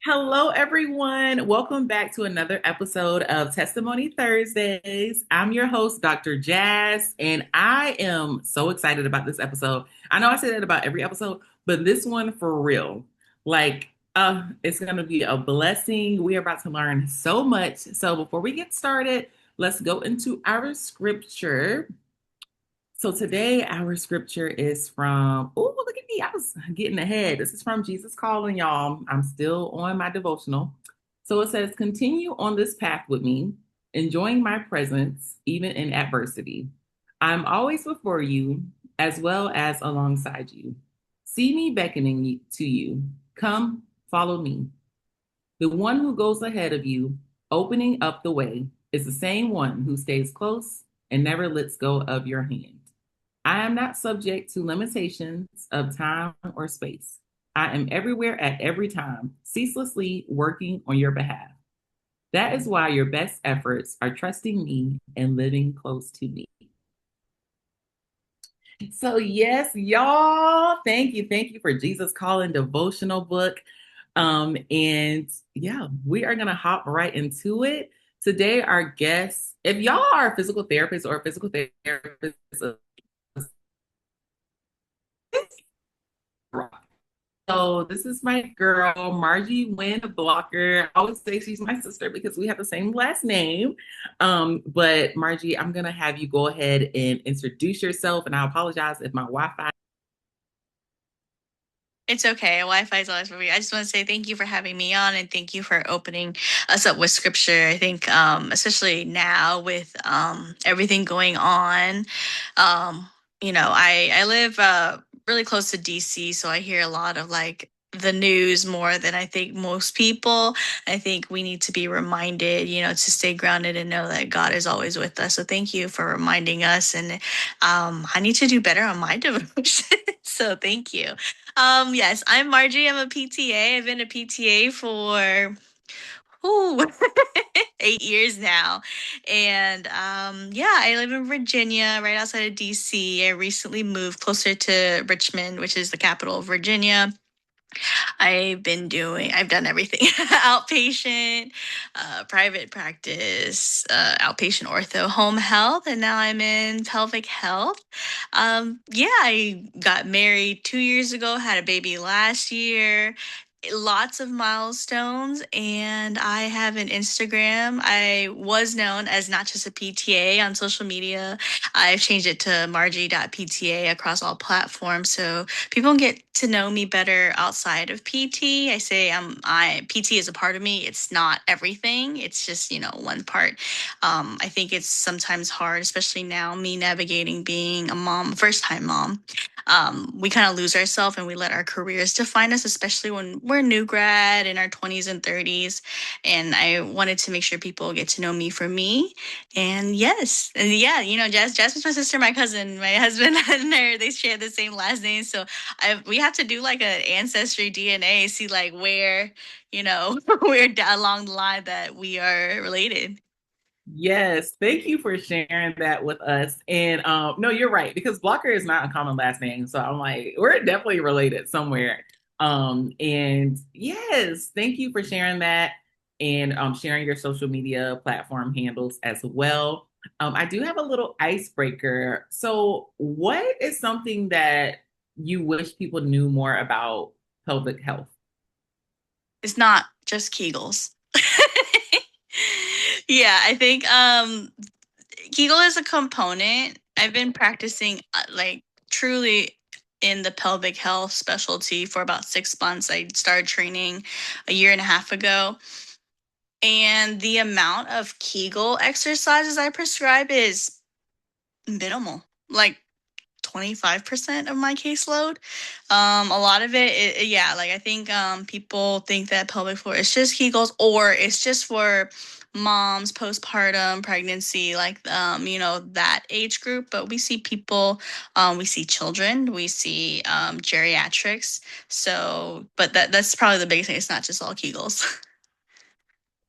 Hello, everyone. Welcome back to another episode of Testimony Thursdays. I'm your host, Dr. Jazz, and I am so excited about this episode. I know I say that about every episode, but this one for real. It's going to be a blessing. We are about to learn so much. So, before we get started, let's go into our scripture. So today our scripture is from, oh, look at me. I was getting ahead. This is from Jesus Calling, y'all. I'm still on my devotional. So it says, continue on this path with me, enjoying my presence, even in adversity. I'm always before you, as well as alongside you. See me beckoning to you. Come, follow me. The one who goes ahead of you, opening up the way, is the same one who stays close and never lets go of your hand. I am not subject to limitations of time or space. I am everywhere at every time, ceaselessly working on your behalf. That is why your best efforts are trusting me and living close to me. So, yes, y'all, thank you. Thank you for Jesus Calling devotional book. And yeah, we are going to hop right into it. Today, our guest, if y'all are a physical therapist or a physical therapist, so this is my girl, Margie Wynn Blocker. I always say she's my sister because we have the same last name. But Margie, I'm gonna have you go ahead and introduce yourself, and I apologize if my Wi-Fi. It's okay. Wi-Fi is always for me. I just want to say thank you for having me on and thank you for opening us up with scripture. I think, especially now with everything going on, um, I live really close to DC, so I hear a lot of like the news more than I think most people. I think we need to be reminded, to stay grounded and know that God is always with us. So thank you for reminding us. And I need to do better on my devotion. So thank you. Yes, I'm Margie. I'm a PTA. I've been a PTA for ooh, 8 years now. And yeah, I live in Virginia, right outside of DC. I recently moved closer to Richmond, which is the capital of Virginia. I've done everything outpatient, private practice, outpatient ortho, home health, and now I'm in pelvic health. Yeah, I got married 2 years ago, had a baby last year. Lots of milestones, and I have an Instagram. I was known as not just a PTA on social media. I've changed it to margie.pta across all platforms. So people get to know me better outside of PT. I say I PT is a part of me. It's not everything. It's just, one part. I think it's sometimes hard, especially now, me navigating being a mom, first time mom. We kind of lose ourselves and we let our careers define us, especially when we're new grad in our 20s and 30s. And I wanted to make sure people get to know me for me. And yes, and yeah, Jasmine's my sister, my cousin, my husband, and her, they share the same last name. So we have to do like an ancestry DNA, see like where, we're along the line that we are related. Yes, thank you for sharing that with us. And no, you're right, because Blocker is not a common last name. So I'm like, we're definitely related somewhere. And yes, thank you for sharing that and sharing your social media platform handles as well. I do have a little icebreaker. So, what is something that you wish people knew more about pelvic health? It's not just Kegels. Yeah, I think Kegel is a component. I've been practicing like truly in the pelvic health specialty for about 6 months. I started training a year and a half ago. And the amount of Kegel exercises I prescribe is minimal, like 25% of my caseload. A lot of yeah, like I think people think that pelvic floor is just Kegels or it's just for moms postpartum pregnancy, like that age group. But we see people, we see children, we see geriatrics. So, but that's probably the biggest thing. It's not just all Kegels.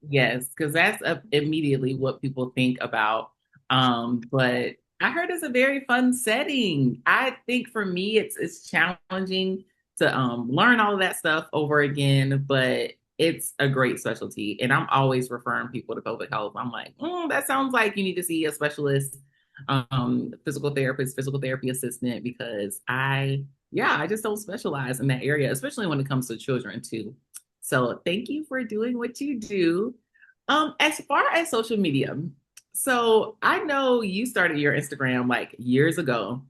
Yes, because that's immediately what people think about. But I heard it's a very fun setting. I think for me, it's challenging to learn all of that stuff over again, but it's a great specialty. And I'm always referring people to pelvic health. I'm like, that sounds like you need to see a specialist, physical therapist, physical therapy assistant, because I just don't specialize in that area, especially when it comes to children too. So thank you for doing what you do. As far as social media, so I know you started your Instagram like years ago,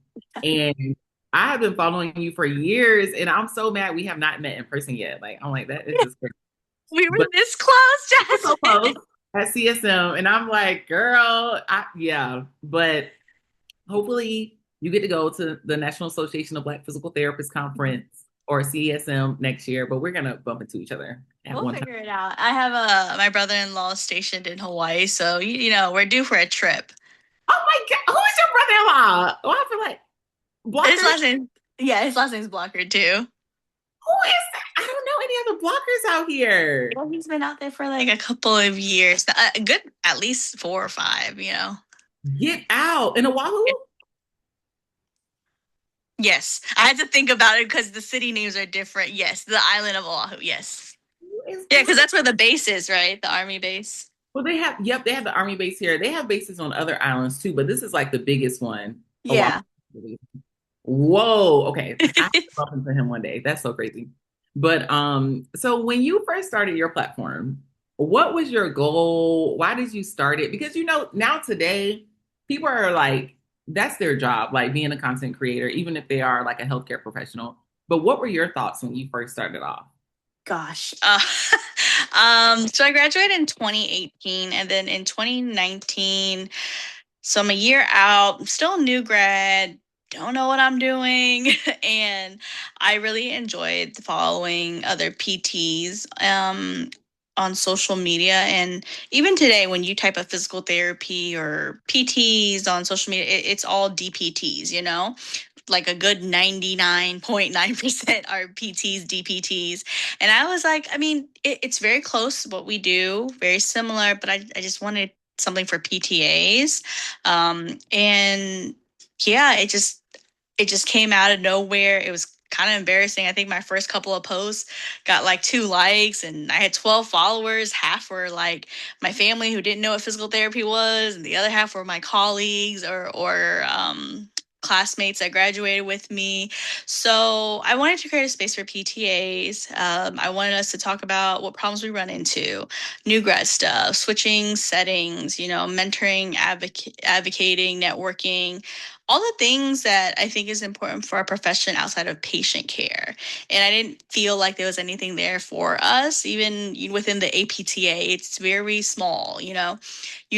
and I have been following you for years, and I'm so mad we have not met in person yet. Like, I'm like, that is just crazy. We were But this close, we're so close Jasmine. at CSM, and I'm like, girl, yeah. But hopefully, you get to go to the National Association of Black Physical Therapists Conference or CSM next year. But we're gonna bump into each other at We'll one time. figure it out. I have my brother-in-law stationed in Hawaii, so we're due for a trip. Oh my God, who is your brother-in-law? Oh, I feel like His Blocker. last name, yeah, his last name's Blocker too. Who is that? I don't know any other blockers out here. Well, he's been out there for like a couple of years, a good at least 4 or 5. Get out in Oahu. Yes, I had to think about it because the city names are different. Yes, the island of Oahu. Yes, Who is yeah, because this? that's where the base is, right? The army base. Well, yep, they have the Army base here. They have bases on other islands too, but this is like the biggest one. Oahu. Yeah. Whoa. Okay. I have to bump into him one day. That's so crazy. But so when you first started your platform, what was your goal? Why did you start it? Because now today, people are like, that's their job, like being a content creator, even if they are like a healthcare professional. But what were your thoughts when you first started off? Gosh. So I graduated in 2018, and then in 2019, so I'm a year out, still a new grad, don't know what I'm doing. And I really enjoyed following other PTs on social media. And even today, when you type of physical therapy or PTs on social media, it's all DPTs. Like a good 99.9% are PTs, DPTs. And I was like, I mean, it's very close to what we do, very similar, but I just wanted something for PTAs. And yeah, it just came out of nowhere. It was kind of embarrassing. I think my first couple of posts got like 2 likes, and I had 12 followers. Half were like my family who didn't know what physical therapy was, and the other half were my colleagues or classmates that graduated with me. So I wanted to create a space for PTAs. I wanted us to talk about what problems we run into, new grad stuff, switching settings, mentoring, advocating, networking, all the things that I think is important for our profession outside of patient care. And I didn't feel like there was anything there for us, even within the APTA. It's very small. You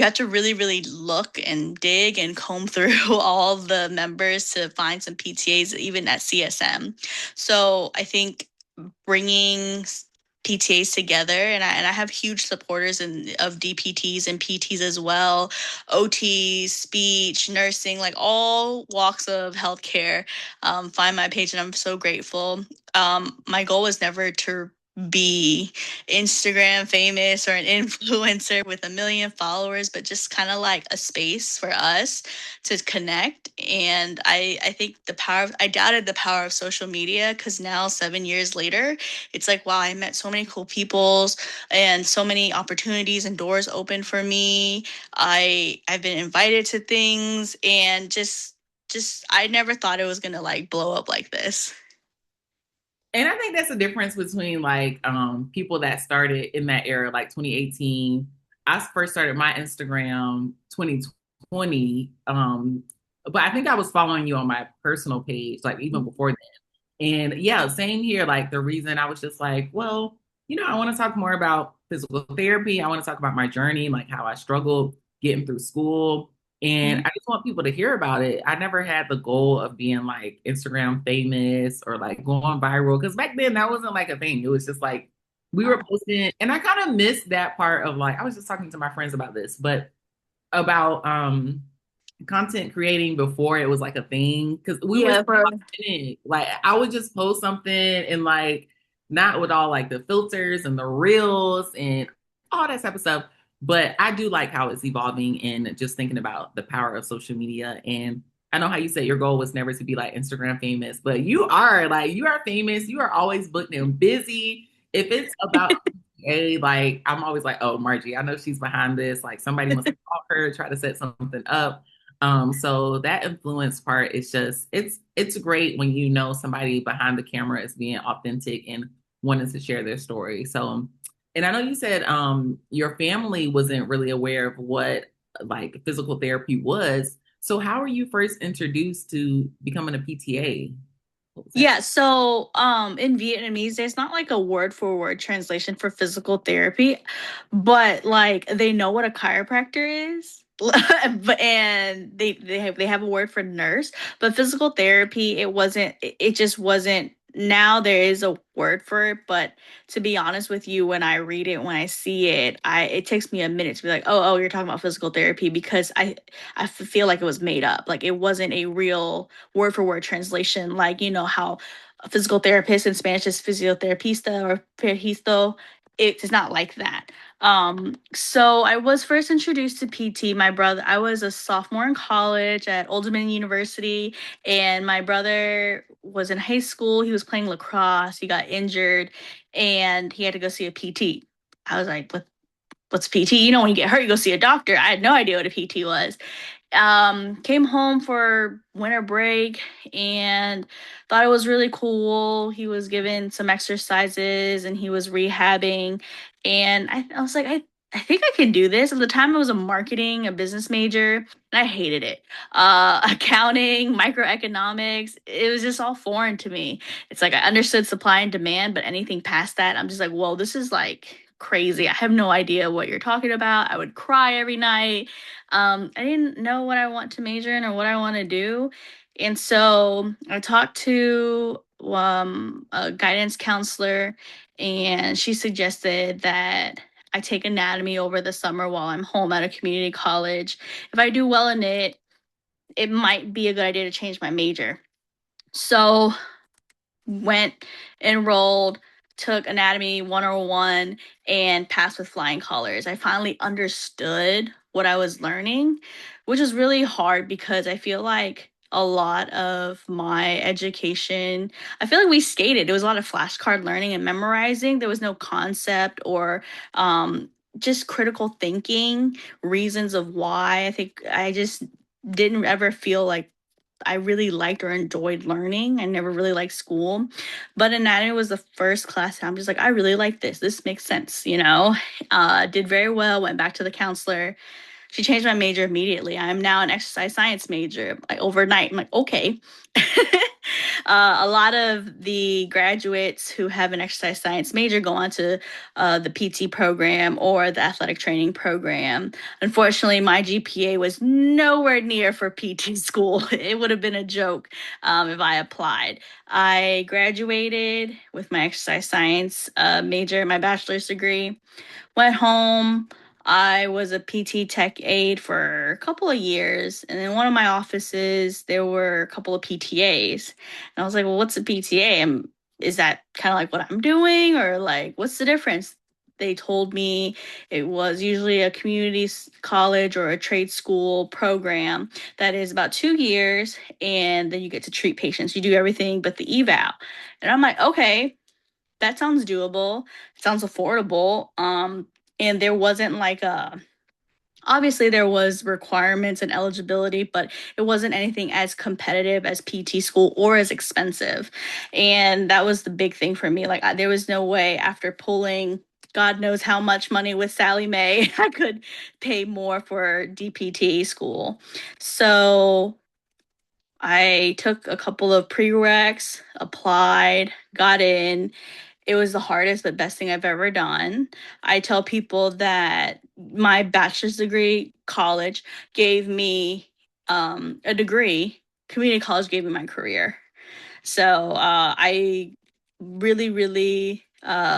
have to really, really look and dig and comb through all the members to find some PTAs, even at CSM. So I think bringing PTAs together, and I have huge supporters of DPTs and PTs as well, OT, speech, nursing, like all walks of healthcare. Find my page, and I'm so grateful. My goal was never to be Instagram famous or an influencer with a million followers, but just kind of like a space for us to connect. And I think I doubted the power of social media, because now 7 years later, it's like, wow, I met so many cool people and so many opportunities and doors open for me. I've been invited to things, and just I never thought it was gonna like blow up like this. And I think that's the difference between like people that started in that era, like 2018. I first started my Instagram 2020. But I think I was following you on my personal page, like even before then. And yeah, same here. Like the reason I was just like, well, I want to talk more about physical therapy. I want to talk about my journey, like how I struggled getting through school. And Mhm. I just want people to hear about it. I never had the goal of being like Instagram famous or like going viral, because back then that wasn't like a thing. It was just like we were posting, and I kind of missed that part of like I was just talking to my friends about this, but about content creating before it was like a thing, because we were Yeah, so for authentic. Like I would just post something and like not with all like the filters and the reels and all that type of stuff. But I do like how it's evolving and just thinking about the power of social media. And I know how you said your goal was never to be like Instagram famous, but you are famous. You are always booked and busy. If it's about PTA, like I'm always like, oh, Margie, I know she's behind this. Like somebody must have called her, try to set something up. So that influence part is just it's great when you know somebody behind the camera is being authentic and wanting to share their story. So, and I know you said your family wasn't really aware of what like physical therapy was. So how were you first introduced to becoming a PTA? What was that? Yeah, so in Vietnamese, there's not like a word for word translation for physical therapy, but like they know what a chiropractor is. But and they have a word for nurse, but physical therapy it just wasn't. Now there is a word for it, but to be honest with you, when I read it, when I see it, it takes me a minute to be like, oh, you're talking about physical therapy, because I feel like it was made up. Like it wasn't a real word for word translation, like how a physical therapist in Spanish is fisioterapista or peristo. It's not like that. So I was first introduced to PT. I was a sophomore in college at Old Dominion University, and my brother was in high school. He was playing lacrosse. He got injured, and he had to go see a PT. I was like, what's PT? When you get hurt, you go see a doctor. I had no idea what a PT was. Came home for winter break and thought it was really cool. He was given some exercises and he was rehabbing. And I was like, I think I can do this. At the time, I was a business major, and I hated it. Accounting, microeconomics, it was just all foreign to me. It's like I understood supply and demand, but anything past that, I'm just like, whoa, this is like crazy. I have no idea what you're talking about. I would cry every night. I didn't know what I want to major in or what I want to do. And so I talked to a guidance counselor, and she suggested that I take anatomy over the summer while I'm home at a community college. If I do well in it, it might be a good idea to change my major. So went, enrolled, took Anatomy 101, and passed with flying colors. I finally understood what I was learning, which is really hard because I feel like a lot of my education, I feel like we skated. There was a lot of flashcard learning and memorizing. There was no concept or just critical thinking, reasons of why. I think I just didn't ever feel like I really liked or enjoyed learning. I never really liked school, but anatomy was the first class. I'm just like, I really like this. This makes sense. Did very well. Went back to the counselor. She changed my major immediately. I'm now an exercise science major, like overnight. I'm like, okay. A lot of the graduates who have an exercise science major go on to the PT program or the athletic training program. Unfortunately, my GPA was nowhere near for PT school. It would have been a joke if I applied. I graduated with my exercise science major, my bachelor's degree. Went home. I was a PT tech aide for a couple of years. And in one of my offices, there were a couple of PTAs. And I was like, well, what's a PTA? Is that kind of like what I'm doing? Or like, what's the difference? They told me it was usually a college or a trade school program that is about 2 years. And then you get to treat patients. You do everything but the eval. And I'm like, okay, that sounds doable. Sounds affordable. And there wasn't like a obviously there was requirements and eligibility, but it wasn't anything as competitive as PT school or as expensive. And that was the big thing for me. Like there was no way after pulling God knows how much money with Sally Mae, I could pay more for DPT school. So I took a couple of prereqs, applied, got in. It was the hardest but best thing I've ever done. I tell people that my bachelor's degree, college, gave me a degree. Community college gave me my career. So I really, really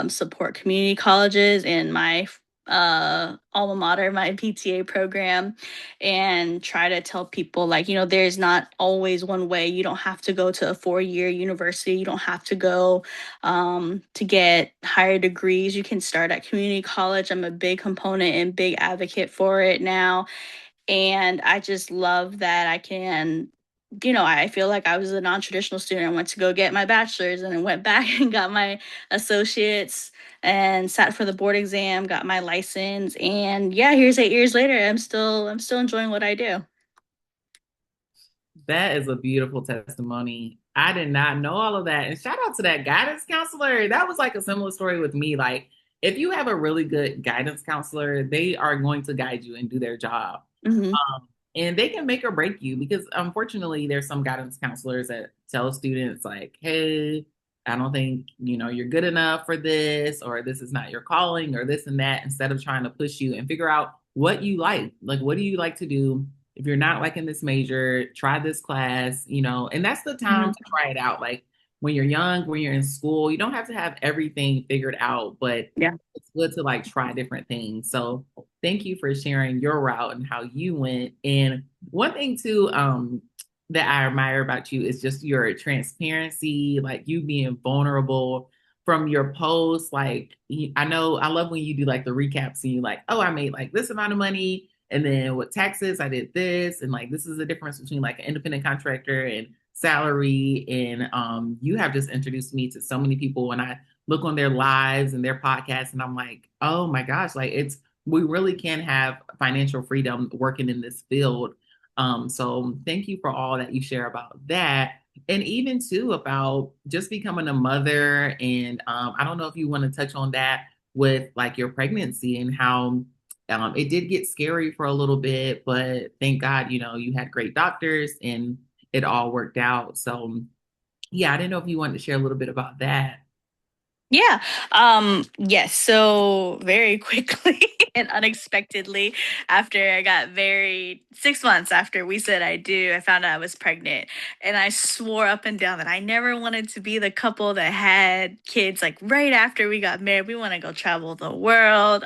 support community colleges and my alma mater, my PTA program, and try to tell people like, there's not always one way. You don't have to go to a 4-year university. You don't have to go to get higher degrees. You can start at community college. I'm a big component and big advocate for it now. And I just love that I can I feel like I was a non-traditional student. I went to go get my bachelor's and then went back and got my associates and sat for the board exam, got my license, and yeah, here's 8 years later. I'm still enjoying what I do. That is a beautiful testimony. I did not know all of that. And shout out to that guidance counselor. That was like a similar story with me. Like, if you have a really good guidance counselor, they are going to guide you and do their job. Hmm. And they can make or break you because unfortunately there's some guidance counselors that tell students like, hey, I don't think you're good enough for this, or this is not your calling, or this and that, instead of trying to push you and figure out what you like what do you like to do. If you're not liking this major, try this class, and that's the time to Hmm. try it out. Like when you're young, when you're in school, you don't have to have everything figured out, but Yeah. it's good to like try different things. So thank you for sharing your route and how you went. And one thing too, that I admire about you is just your transparency, like you being vulnerable from your posts. Like I know I love when you do like the recaps and you like, oh, I made like this amount of money. And then with taxes, I did this. And like this is the difference between like an independent contractor and salary. And you have just introduced me to so many people when I look on their lives and their podcasts, and I'm like, oh my gosh, like we really can have financial freedom working in this field. So thank you for all that you share about that. And even too about just becoming a mother. And I don't know if you want to touch on that with like your pregnancy and how it did get scary for a little bit, but thank God, you had great doctors and it all worked out. So yeah, I didn't know if you wanted to share a little bit about that. Yeah. Yes. So very quickly and unexpectedly, after I got married, 6 months after we said I do, I found out I was pregnant. And I swore up and down that I never wanted to be the couple that had kids like right after we got married. We want to go travel the world.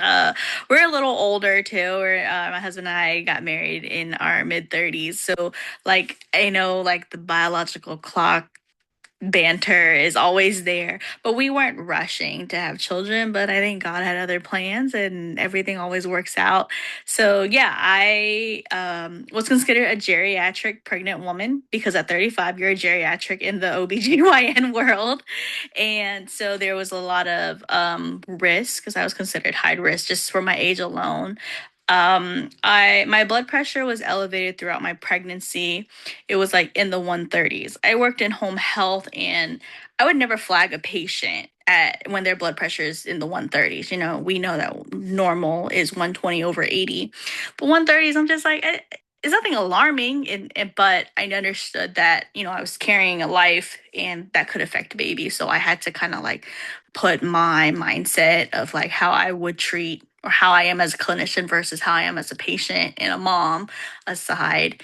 We're a little older too. My husband and I got married in our mid 30s. So like I know like the biological clock banter is always there, but we weren't rushing to have children. But I think God had other plans and everything always works out. So yeah, I was considered a geriatric pregnant woman because at 35 you're a geriatric in the OBGYN world. And so there was a lot of risk because I was considered high risk just for my age alone. I my blood pressure was elevated throughout my pregnancy. It was like in the 130s. I worked in home health and I would never flag a patient at when their blood pressure is in the 130s. We know that normal is 120 over 80. But 130s, I'm just like, it's nothing alarming. But I understood that, I was carrying a life and that could affect baby. So I had to kind of like put my mindset of like how I would treat or how I am as a clinician versus how I am as a patient and a mom aside.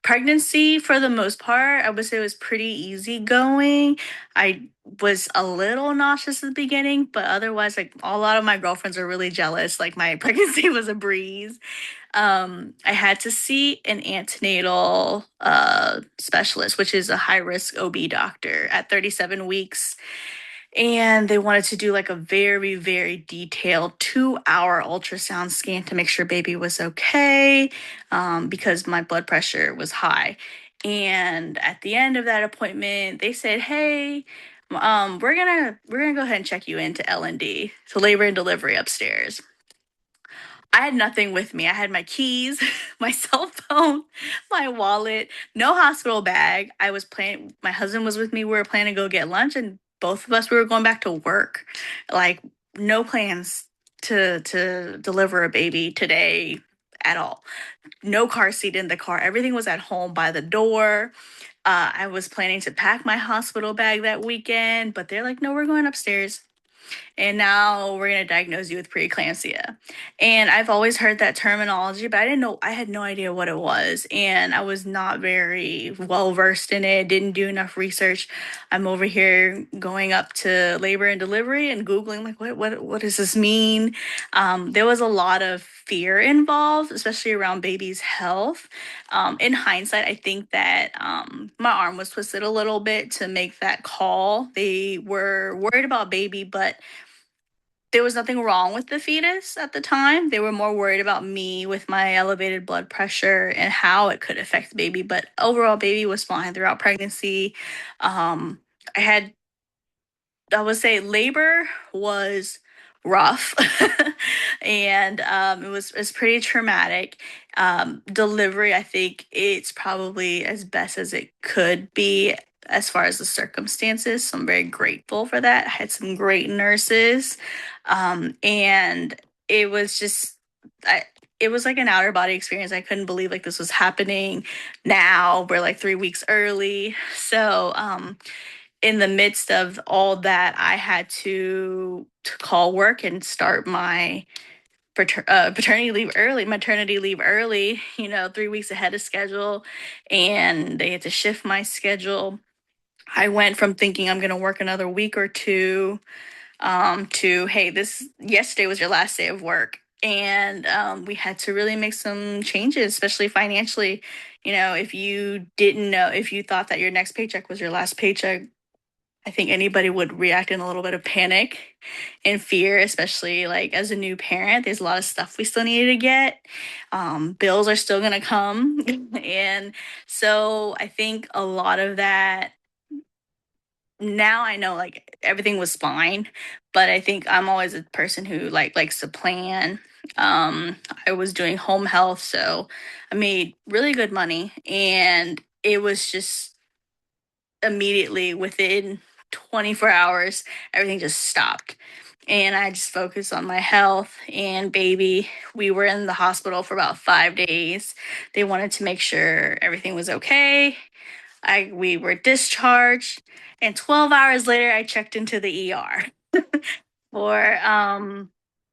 Pregnancy, for the most part, I would say was pretty easy going. I was a little nauseous at the beginning, but otherwise, like a lot of my girlfriends are really jealous. Like my pregnancy was a breeze. I had to see an antenatal specialist, which is a high risk OB doctor at 37 weeks, and they wanted to do like a very very detailed 2 hour ultrasound scan to make sure baby was okay, because my blood pressure was high. And at the end of that appointment they said, hey, we're gonna go ahead and check you into L&D, so labor and delivery upstairs. I had nothing with me. I had my keys, my cell phone, my wallet, no hospital bag. I was planning, my husband was with me. We were planning to go get lunch, and both of us, we were going back to work. Like, no plans to deliver a baby today at all. No car seat in the car. Everything was at home by the door. I was planning to pack my hospital bag that weekend, but they're like, no, we're going upstairs and now we're going to diagnose you with preeclampsia. And I've always heard that terminology, but I didn't know, I had no idea what it was. And I was not very well versed in it, didn't do enough research. I'm over here going up to labor and delivery and Googling, like, what does this mean? There was a lot of fear involved, especially around baby's health. In hindsight, I think that my arm was twisted a little bit to make that call. They were worried about baby, but there was nothing wrong with the fetus at the time. They were more worried about me with my elevated blood pressure and how it could affect the baby. But overall, baby was fine throughout pregnancy. Um, I had I would say labor was rough and it was pretty traumatic. Delivery, I think it's probably as best as it could be as far as the circumstances. So I'm very grateful for that. I had some great nurses. And it was just I it was like an outer body experience. I couldn't believe like this was happening now. We're like 3 weeks early. So in the midst of all that, I had to call work and start my paternity leave early, maternity leave early, 3 weeks ahead of schedule. And they had to shift my schedule. I went from thinking I'm going to work another week or two to, hey, this yesterday was your last day of work. And we had to really make some changes, especially financially. If you didn't know, if you thought that your next paycheck was your last paycheck, I think anybody would react in a little bit of panic and fear, especially like as a new parent. There's a lot of stuff we still need to get. Bills are still going to come. And so I think a lot of that now I know like everything was fine, but I think I'm always a person who likes to plan. I was doing home health, so I made really good money, and it was just immediately within 24 hours, everything just stopped. And I just focused on my health and baby. We were in the hospital for about 5 days. They wanted to make sure everything was okay. We were discharged, and 12 hours later, I checked into the ER for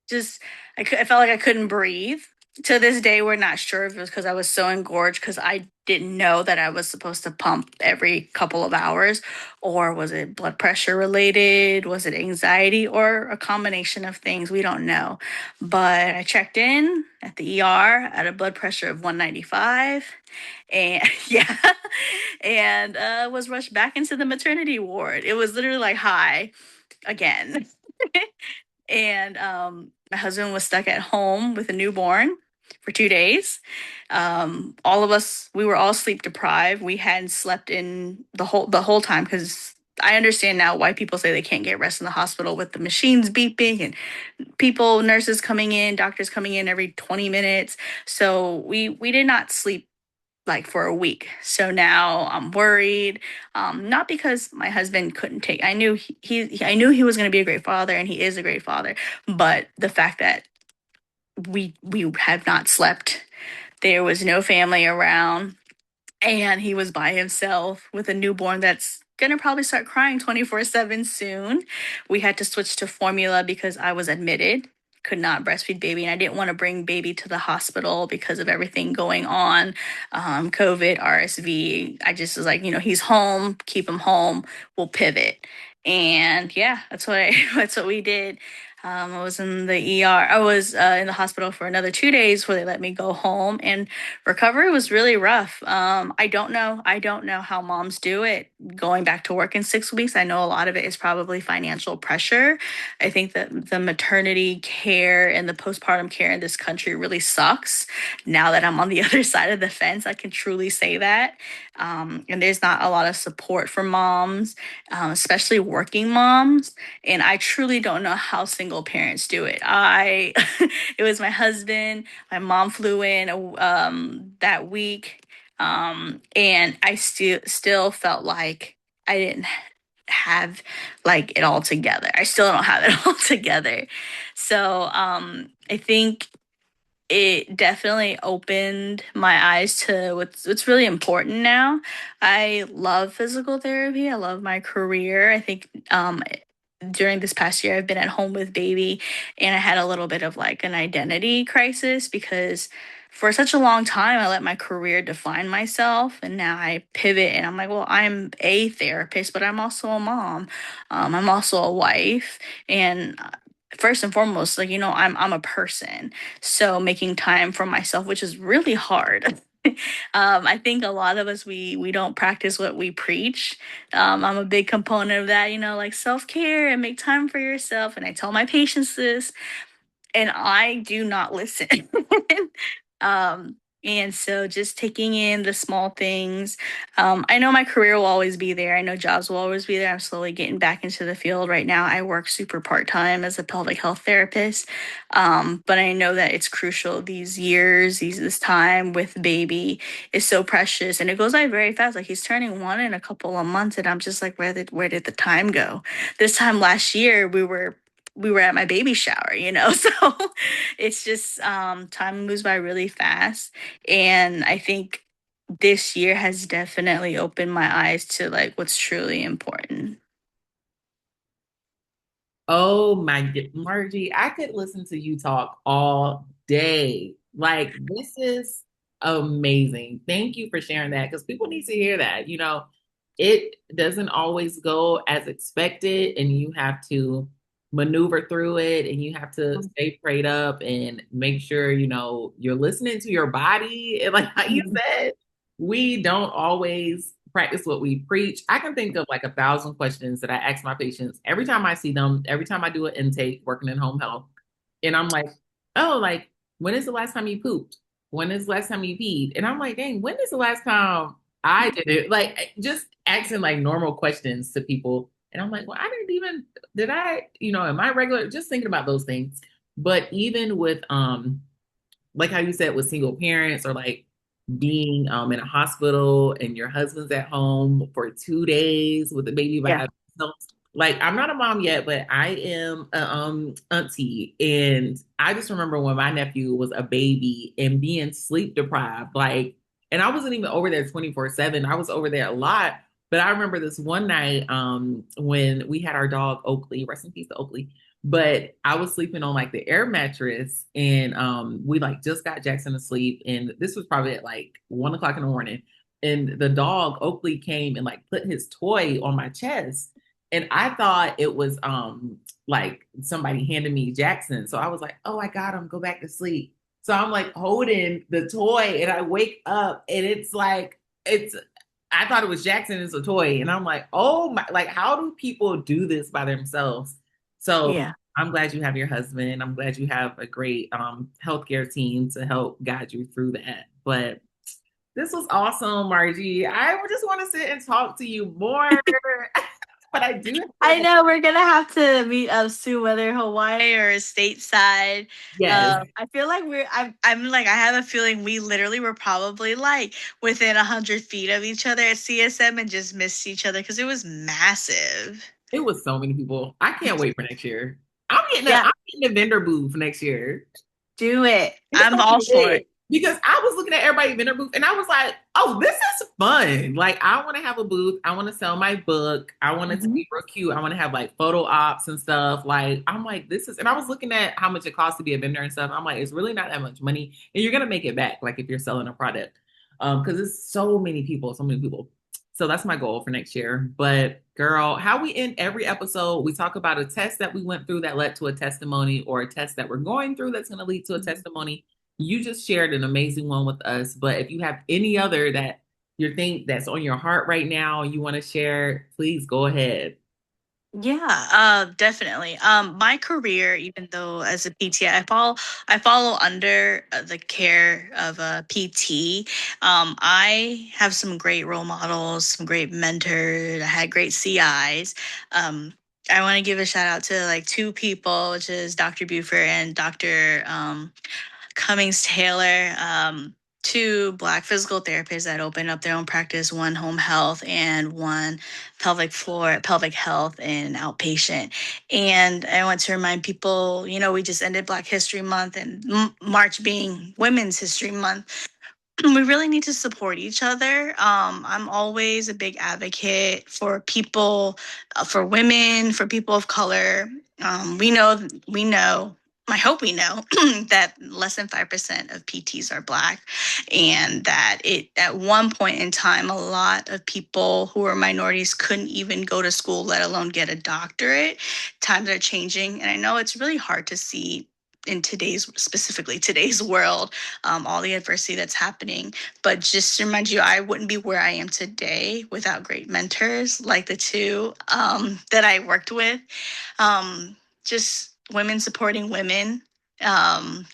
just I felt like I couldn't breathe. To this day, we're not sure if it was because I was so engorged because I didn't know that I was supposed to pump every couple of hours, or was it blood pressure related? Was it anxiety or a combination of things? We don't know. But I checked in at the ER at a blood pressure of 195, and yeah, and was rushed back into the maternity ward. It was literally like, hi again. And my husband was stuck at home with a newborn for 2 days. All of us, we were all sleep deprived. We hadn't slept in the whole time because I understand now why people say they can't get rest in the hospital with the machines beeping and nurses coming in, doctors coming in every 20 minutes. So we did not sleep like for a week. So now I'm worried. Not because my husband couldn't take. I knew I knew he was going to be a great father, and he is a great father. But the fact that we have not slept, there was no family around, and he was by himself with a newborn that's gonna probably start crying 24/7 soon. We had to switch to formula because I was admitted, could not breastfeed baby, and I didn't want to bring baby to the hospital because of everything going on, COVID, RSV. I just was like, he's home, keep him home, we'll pivot. And yeah, that's what we did. I was in the ER. I was in the hospital for another 2 days before they let me go home, and recovery was really rough. I don't know. I don't know how moms do it going back to work in 6 weeks. I know a lot of it is probably financial pressure. I think that the maternity care and the postpartum care in this country really sucks. Now that I'm on the other side of the fence, I can truly say that. And there's not a lot of support for moms, especially working moms. And I truly don't know how single parents do it. It was my husband. My mom flew in that week, and I still felt like I didn't have like it all together. I still don't have it all together. So I think it definitely opened my eyes to what's really important now. I love physical therapy. I love my career. I think during this past year I've been at home with baby, and I had a little bit of like an identity crisis because for such a long time I let my career define myself, and now I pivot and I'm like, well, I'm a therapist, but I'm also a mom. I'm also a wife, and first and foremost, like, I'm a person. So making time for myself, which is really hard. I think a lot of us we don't practice what we preach. I'm a big component of that, like self-care and make time for yourself. And I tell my patients this, and I do not listen. um, and so just taking in the small things. I know my career will always be there. I know jobs will always be there. I'm slowly getting back into the field right now. I work super part-time as a pelvic health therapist. But I know that it's crucial these years, this time with baby is so precious and it goes by very fast. Like he's turning 1 in a couple of months, and I'm just like, where did the time go? This time last year we were at my baby shower. So it's just time moves by really fast. And I think this year has definitely opened my eyes to like what's truly important. Oh my Margie, I could listen to you talk all day. Like, this is amazing. Thank you for sharing that because people need to hear that. It doesn't always go as expected, and you have to maneuver through it, and you have to stay prayed up and make sure, you're listening to your body. And like how you Mhm. said, we don't always practice what we preach. I can think of like 1,000 questions that I ask my patients every time I see them, every time I do an intake working in home health. And I'm like, oh, like, when is the last time you pooped? When is the last time you peed? And I'm like, dang, when is the last time I did it? Like, just asking like normal questions to people. And I'm like, well, did I, am I regular? Just thinking about those things. But even with, like how you said with single parents or like being in a hospital and your husband's at home for 2 days with the baby by Yeah. himself. Like, I'm not a mom yet, but I am a auntie. And I just remember when my nephew was a baby and being sleep deprived, like, and I wasn't even over there 24/7. I was over there a lot. But I remember this one night when we had our dog Oakley, rest in peace to Oakley. But I was sleeping on like the air mattress, and we like just got Jackson to sleep, and this was probably at like 1 o'clock in the morning. And the dog Oakley came and like put his toy on my chest, and I thought it was like somebody handed me Jackson. So I was like, oh, I got him, go back to sleep. So I'm like holding the toy, and I wake up, and it's like it's I thought it was Jackson as a toy. And I'm like, oh my, like, how do people do this by themselves? So Yeah. I'm glad you have your husband. I'm glad you have a great healthcare team to help guide you through that. But this was awesome, Margie. I just want to sit and talk to you more. But I do have I to, know we're gonna have to meet up soon, whether Hawaii or stateside. yes, I feel like I'm like I have a feeling we literally were probably like within 100 feet of each other at CSM and just missed each other because it was massive. it was so many people. I can't wait for next year. Yeah, I'm getting a vendor booth next year. do it. It's I'm gonna all be for big it. because I was looking at everybody in their booth and I was like, oh, this is fun. Like, I want to have a booth. I want to sell my book. I want it to Mhm. be real cute. I want to have like photo ops and stuff. Like, I'm like, and I was looking at how much it costs to be a vendor and stuff. I'm like, it's really not that much money. And you're gonna make it back, like if you're selling a product. Because it's so many people, so many people. So that's my goal for next year. But girl, how we end every episode, we talk about a test that we went through that led to a testimony, or a test that we're going through that's going to lead to a testimony. You just shared an amazing one with us, but if you have any other that you think that's on your heart right now, you want to share, please go ahead. Yeah, definitely. My career, even though as a PT, I follow under the care of a PT. I have some great role models, some great mentors. I had great CIs. I want to give a shout out to like two people, which is Dr. Buford and Dr. Cummings Taylor, two Black physical therapists that opened up their own practice, one home health and one pelvic health and outpatient. And I want to remind people, we just ended Black History Month and March being Women's History Month. We really need to support each other. I'm always a big advocate for people, for women, for people of color. We know. I hope we know that less than 5% of PTs are Black, and that at one point in time, a lot of people who are minorities couldn't even go to school, let alone get a doctorate. Times are changing, and I know it's really hard to see in specifically today's world, all the adversity that's happening. But just to remind you, I wouldn't be where I am today without great mentors like the two that I worked with. Just women supporting women.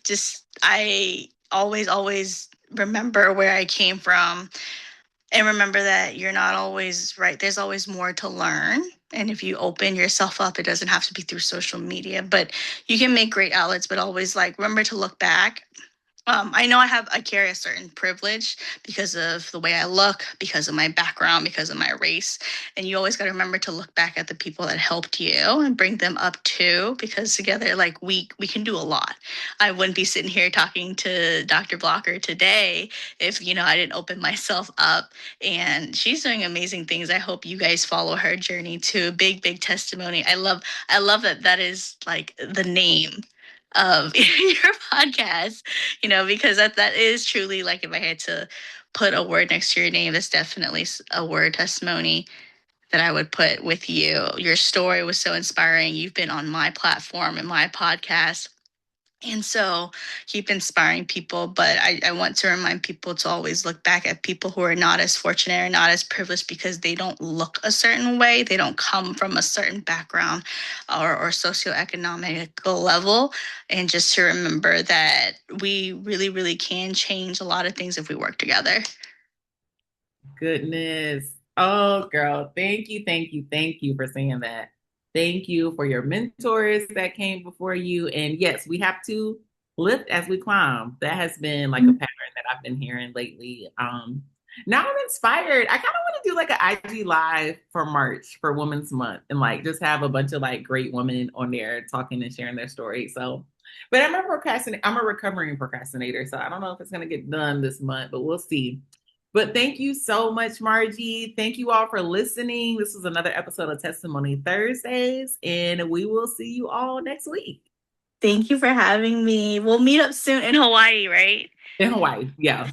Just I always remember where I came from and remember that you're not always right. There's always more to learn. And if you open yourself up, it doesn't have to be through social media, but you can make great outlets, but always like remember to look back. I know I carry a certain privilege because of the way I look, because of my background, because of my race. And you always got to remember to look back at the people that helped you and bring them up too, because together, like we can do a lot. I wouldn't be sitting here talking to Dr. Blocker today if, I didn't open myself up, and she's doing amazing things. I hope you guys follow her journey too. Big testimony. I love that is like the name of your podcast, because that is truly like if I had to put a word next to your name, that's definitely a word testimony that I would put with you. Your story was so inspiring. You've been on my platform and my podcast. And so keep inspiring people. But I want to remind people to always look back at people who are not as fortunate or not as privileged because they don't look a certain way. They don't come from a certain background or socioeconomic level. And just to remember that we really, really can change a lot of things if we work together. Goodness. Oh, girl. Thank you for saying that. Thank you for your mentors that came before you. And yes, we have to lift as we climb. That has been like a pattern that I've been hearing lately. Now I'm inspired. I kind of want to do like an IG live for March for Women's Month and like just have a bunch of like great women on there talking and sharing their story. So, but I'm a recovering procrastinator. So I don't know if it's going to get done this month, but we'll see. But thank you so much, Margie. Thank you all for listening. This was another episode of Testimony Thursdays, and we will see you all next week Thank you for having me. We'll meet up soon in Hawaii, right? in Hawaii. Yeah.